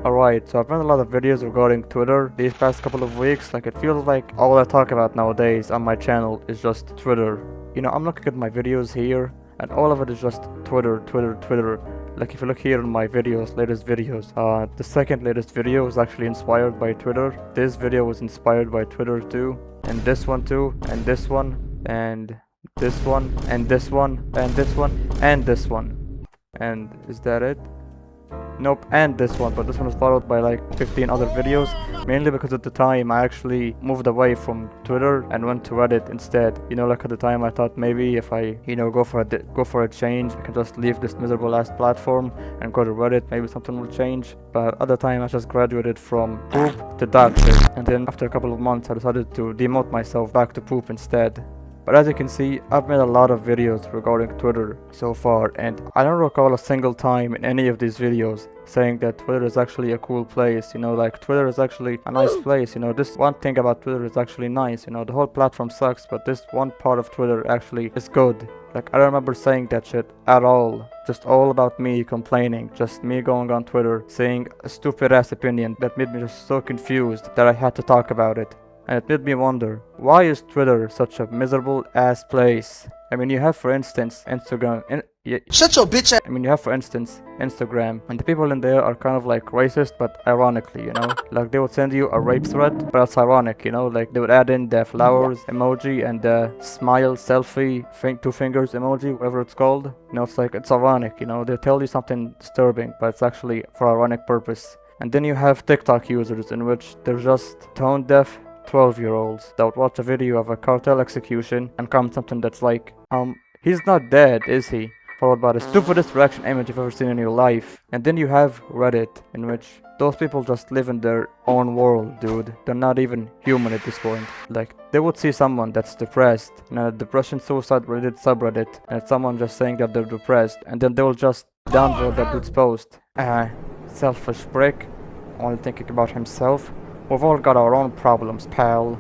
Alright, so I've made a lot of videos regarding Twitter these past couple of weeks. Like, it feels like all I talk about nowadays on my channel is just Twitter. You know, I'm looking at my videos here, and all of it is just Twitter, Twitter, Twitter. Like, if you look here in my videos, latest videos, the second latest video was actually inspired by Twitter. This video was inspired by Twitter too, and this one too, and this one, and this one, and this one, and this one, and this one. And is that it? Nope, and this one, but this one was followed by like 15 other videos, mainly because at the time I actually moved away from Twitter and went to Reddit instead. You know, like at the time I thought maybe if I, you know, go for a change, I can just leave this miserable ass platform and go to Reddit, maybe something will change. But at the time I just graduated from poop to dog shit, and then after a couple of months I decided to demote myself back to poop instead. But as you can see, I've made a lot of videos regarding Twitter so far, and I don't recall a single time in any of these videos saying that Twitter is actually a cool place. You know, like, Twitter is actually a nice place. You know, this one thing about Twitter is actually nice. You know, the whole platform sucks, but this one part of Twitter actually is good. Like, I don't remember saying that shit at all. Just all about me complaining, just me going on Twitter saying a stupid ass opinion that made me just so confused that I had to talk about it. And it made me wonder, why is Twitter such a miserable ass place? I mean, you have, for instance, Instagram. Shut your bitch ass. I mean, you have, for instance, Instagram, and the people in there are kind of like racist, but ironically, you know? Like, they would send you a rape threat, but it's ironic, you know? Like, they would add in the flowers emoji and the smile selfie, two fingers emoji, whatever it's called. You know, it's like, it's ironic, you know? They tell you something disturbing, but it's actually for ironic purpose. And then you have TikTok users, in which they're just tone-deaf 12-year-olds that would watch a video of a cartel execution and comment something that's like, he's not dead, is he? Followed by the stupidest reaction image you've ever seen in your life. And then you have Reddit, in which those people just live in their own world, dude. They're not even human at this point. Like, they would see someone that's depressed in a depression suicide Reddit subreddit, and it's someone just saying that they're depressed, and then they will just downvote that dude's post. Selfish prick, only thinking about himself. We've all got our own problems, pal.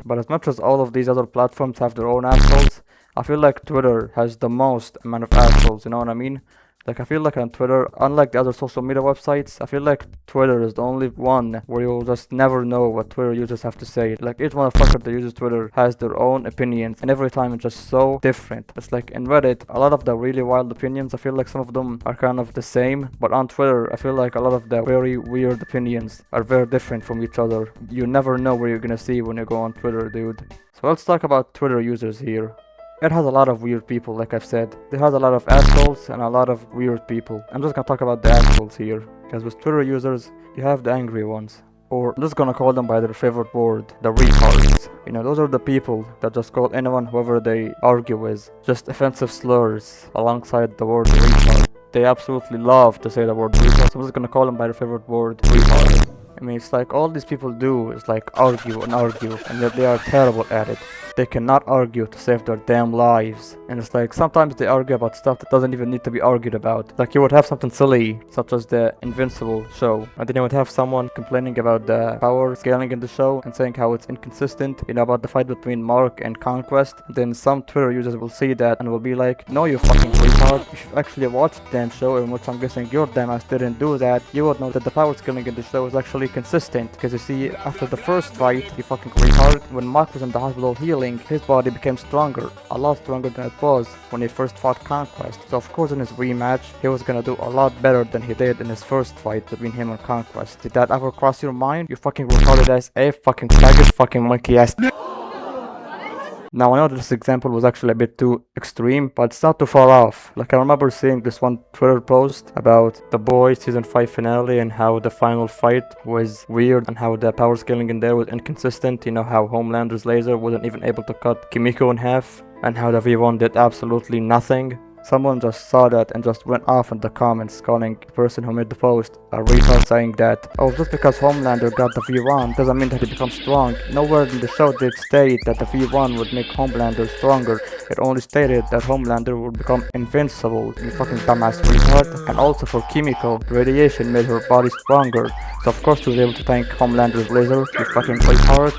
But as much as all of these other platforms have their own assholes, I feel like Twitter has the most amount of assholes, you know what I mean? Like, I feel like on Twitter, unlike the other social media websites, I feel like Twitter is the only one where you'll just never know what Twitter users have to say. Like, each motherfucker that uses Twitter has their own opinions, and every time it's just so different. It's like in Reddit, a lot of the really wild opinions, I feel like some of them are kind of the same, but on Twitter, I feel like a lot of the very weird opinions are very different from each other. You never know what you're gonna see when you go on Twitter, dude. So let's talk about Twitter users here. It has a lot of weird people, like I've said. It has a lot of assholes and a lot of weird people. I'm just gonna talk about the assholes here, because with Twitter users, you have the angry ones. Or I'm just gonna call them by their favorite word, the retards. You know, those are the people that just call anyone, whoever they argue with, just offensive slurs alongside the word retard. They absolutely love to say the word retard, so I'm just gonna call them by their favorite word, retard. I mean, it's like all these people do is like argue, and yet they are terrible at it. They cannot argue to save their damn lives. And it's like, sometimes they argue about stuff that doesn't even need to be argued about. Like, you would have something silly, such as the Invincible show, and then you would have someone complaining about the power scaling in the show and saying how it's inconsistent, you know, about the fight between Mark and Conquest. And then some Twitter users will see that and will be like, no, you fucking retard. If you actually watched the damn show, in which I'm guessing your damn ass didn't do that, you would know that the power scaling in the show is actually consistent. Because you see, after the first fight, you fucking retard, when Mark was in the hospital healing, his body became stronger, a lot stronger than it was when he first fought Conquest. So of course in his rematch, he was gonna do a lot better than he did in his first fight between him and Conquest. Did that ever cross your mind? You fucking retarded ass, fucking faggot, fucking monkey ass. Now, I know this example was actually a bit too extreme, but it's not too far off. Like, I remember seeing this one Twitter post about The Boys season 5 finale and how the final fight was weird and how the power scaling in there was inconsistent. You know, how Homelander's laser wasn't even able to cut Kimiko in half, and how the V1 did absolutely nothing. Someone just saw that and just went off in the comments, calling the person who made the post a retard, saying that, oh, just because Homelander got the V1 doesn't mean that he becomes strong. Nowhere in the show did state that the V1 would make Homelander stronger. It only stated that Homelander would become invincible, you fucking dumbass retard. And also for Kimiko, the radiation made her body stronger, so of course she was able to tank Homelander's laser, you fucking retard.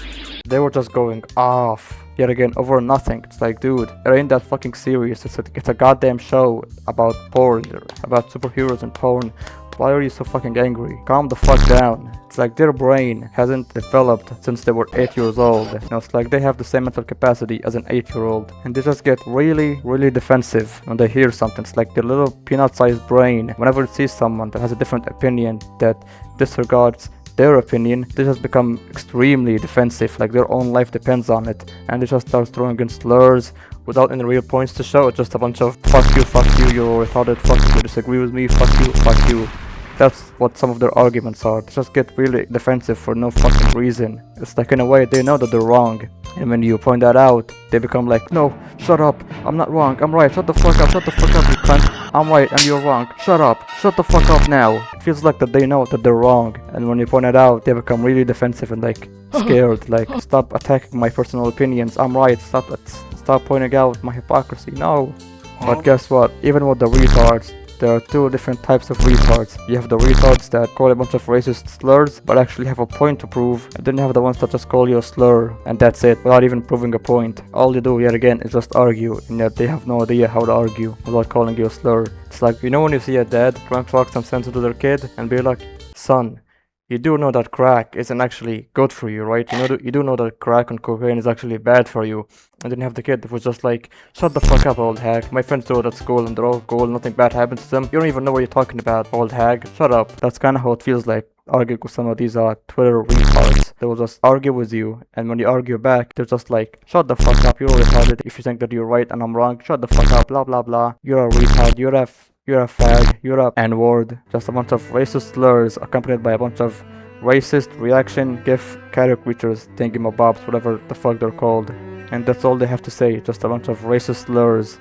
They were just going off yet again over nothing. It's like, dude, it ain't that fucking serious. It's a goddamn show about porn, about superheroes and porn. Why are you so fucking angry? Calm the fuck down. It's like their brain hasn't developed since they were 8 years old. You know, it's like they have the same mental capacity as an 8-year-old. And they just get really, really defensive when they hear something. It's like their little peanut-sized brain, whenever it sees someone that has a different opinion, that disregards their opinion, they just become extremely defensive, like their own life depends on it. And they just start throwing in slurs without any real points to show. It's just a bunch of fuck you, you're retarded, fuck you disagree with me, fuck you. That's what some of their arguments are. They just get really defensive for no fucking reason. It's like in a way they know that they're wrong. And when you point that out, they become like, no, shut up, I'm not wrong, I'm right, shut the fuck up, you cunt, I'm right and you're wrong, shut up, shut the fuck up now. It feels like that they know that they're wrong. And when you point it out, they become really defensive and like scared, like stop attacking my personal opinions, I'm right, stop pointing out my hypocrisy, no. But guess what, even with the retards, there are two different types of retards. You have the retards that call a bunch of racist slurs but actually have a point to prove, and then you have the ones that just call you a slur and that's it, without even proving a point. All you do yet again is just argue, and yet they have no idea how to argue without calling you a slur. It's like, you know when you see a dad trying to talk some sense into their kid and be like, son, you do know that crack isn't actually good for you, right? You do know that crack and cocaine is actually bad for you. And then you have the kid that was just like, shut the fuck up, old hag. My friends do it at school and they're all cool, nothing bad happens to them. You don't even know what you're talking about, old hag. Shut up. That's kind of how it feels like arguing with some of these Twitter retards. They will just argue with you, and when you argue back, they're just like, shut the fuck up, you're retarded. If you think that you're right and I'm wrong, shut the fuck up, blah blah blah. You're a retard, you're a fag, you're a N-word. Just a bunch of racist slurs accompanied by a bunch of racist reaction gif caricatures, thingamabobs, whatever the fuck they're called. And that's all they have to say, just a bunch of racist slurs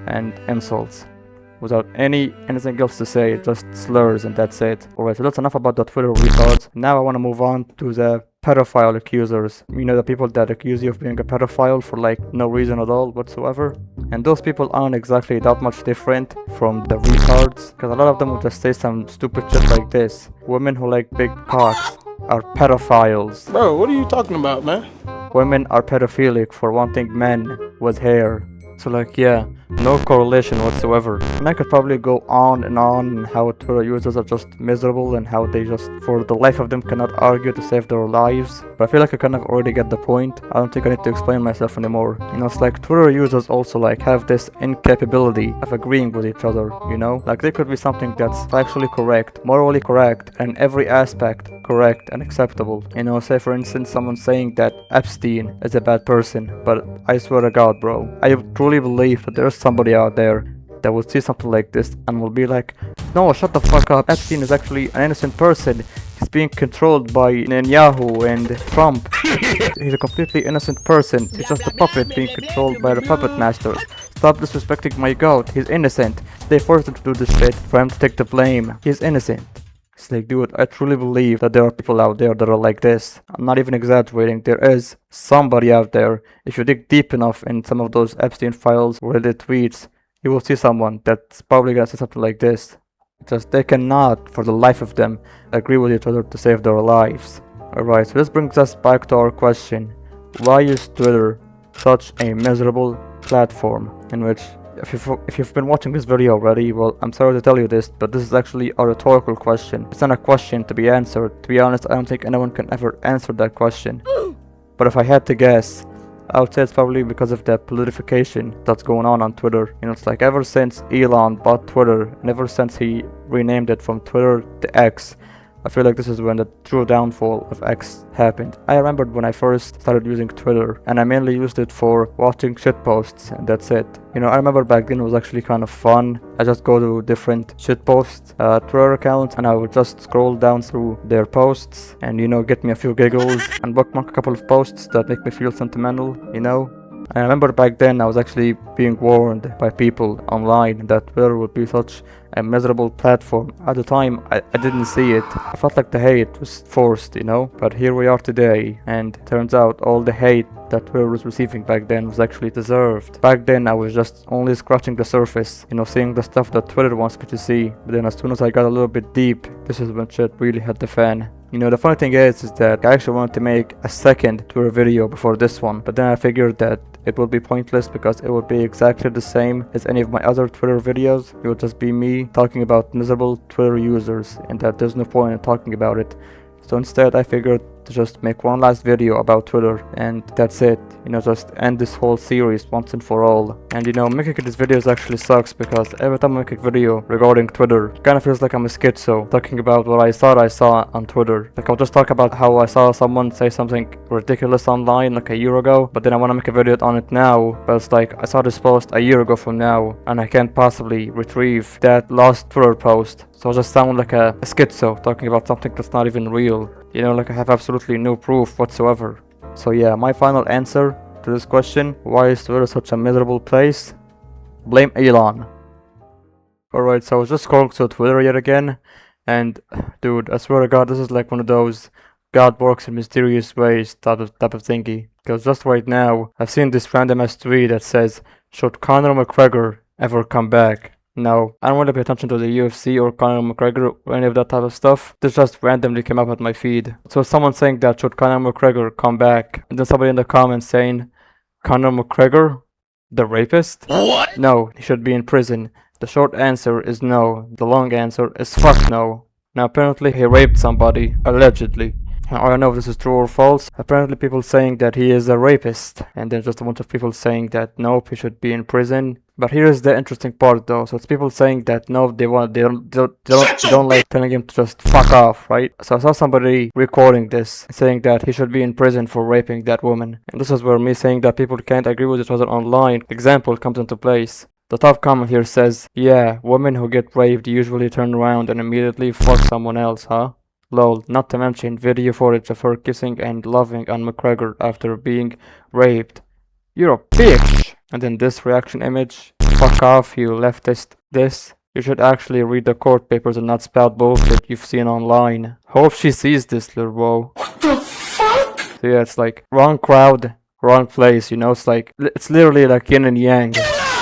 and insults. Without anything else to say, just slurs and that's it. Alright, so that's enough about the Twitter retards. Now I want to move on to the pedophile accusers. You know, the people that accuse you of being a pedophile for like no reason at all whatsoever. And those people aren't exactly that much different from the retards, because a lot of them will just say some stupid shit like this. Women who like big cocks are pedophiles. Bro, what are you talking about, man? Women are pedophilic for wanting men with hair. So like, yeah, no correlation whatsoever. And I could probably go on how Twitter users are just miserable and how they just for the life of them cannot argue to save their lives. But I feel like I kind of already get the point. I don't think I need to explain myself anymore. You know, it's like Twitter users also like have this incapability of agreeing with each other, you know? Like there could be something that's factually correct, morally correct, and in every aspect correct and acceptable. You know, say for instance someone saying that Epstein is a bad person, but I swear to God, bro, I truly believe that there's somebody out there that will see something like this and will be like, no, shut the fuck up, Epstein is actually an innocent person, he's being controlled by Netanyahu and Trump, he's a completely innocent person, he's just a puppet being controlled by the puppet masters, stop disrespecting my goat, he's innocent, they forced him to do this shit for him to take the blame, he's innocent. It's like, dude, I truly believe that there are people out there that are like this. I'm not even exaggerating. There is somebody out there. If you dig deep enough in some of those Epstein files, Reddit tweets, you will see someone that's probably gonna say something like this. Just they cannot, for the life of them, agree with each other to save their lives. Alright, so this brings us back to our question. Why is Twitter such a miserable platform in which if you've been watching this video already, well, I'm sorry to tell you this, but this is actually a rhetorical question. It's not a question to be answered. To be honest, I don't think anyone can ever answer that question. But if I had to guess, I would say it's probably because of the politification that's going on Twitter. You know, it's like ever since Elon bought Twitter, and ever since he renamed it from Twitter to X, I feel like this is when the true downfall of X happened. I remembered when I first started using Twitter, and I mainly used it for watching shitposts, and that's it. You know, I remember back then it was actually kind of fun. I just go to different shitpost Twitter accounts, and I would just scroll down through their posts, and you know, get me a few giggles, and bookmark a couple of posts that make me feel sentimental, you know. I remember back then I was actually being warned by people online that Twitter would be such a miserable platform. At the time, I didn't see it. I felt like the hate was forced, you know? But here we are today, and turns out all the hate that Twitter was receiving back then was actually deserved. Back then I was just only scratching the surface, you know, seeing the stuff that Twitter wants me to see. But then as soon as I got a little bit deep, this is when shit really hit the fan. You know, the funny thing is that I actually wanted to make a second Twitter video before this one, but then I figured that it would be pointless because it would be exactly the same as any of my other Twitter videos. It would just be me talking about miserable Twitter users, and that there's no point in talking about it. So instead I figured to just make one last video about Twitter, and that's it. You know, just end this whole series once and for all. And you know, making these videos actually sucks because every time I make a video regarding Twitter, it kinda feels like I'm a schizo, talking about what I thought I saw on Twitter. Like I'll just talk about how I saw someone say something ridiculous online like a year ago, but then I wanna make a video on it now, but it's like I saw this post a year ago from now, and I can't possibly retrieve that lost Twitter post. So I just sound like a schizo talking about something that's not even real. You know, like I have absolutely no proof whatsoever. So yeah, my final answer to this question, why is Twitter such a miserable place? Blame Elon. Alright, so I was just scrolling through Twitter yet again, and dude, I swear to God, this is like one of those God works in mysterious ways type of thingy. Because just right now, I've seen this random ass tweet that says, should Conor McGregor ever come back? No, I don't want to pay attention to the UFC or Conor McGregor or any of that type of stuff. This just randomly came up at my feed. So someone saying that should Conor McGregor come back, and then somebody in the comments saying, Conor McGregor? The rapist? What? No, he should be in prison. The short answer is no. The long answer is fuck no. Now apparently he raped somebody, allegedly. I don't know if this is true or false. Apparently people saying that he is a rapist, and there's just a bunch of people saying that nope, he should be in prison. But here's the interesting part though. So it's people saying that no, they don't like telling him to just fuck off, right? So I saw somebody recording this saying that he should be in prison for raping that woman. And this is where me saying that people can't agree with each other online example comes into place. The top comment here says, yeah, women who get raped usually turn around and immediately fuck someone else, huh? Lol, not to mention video footage of her kissing and loving on McGregor after being raped. You're a bitch! And then this reaction image, fuck off you leftist, this. You should actually read the court papers and not spout bullshit you've seen online. Hope she sees this, little bro. What the fuck? So yeah, it's like, wrong crowd, wrong place, you know, it's like, it's literally like yin and yang.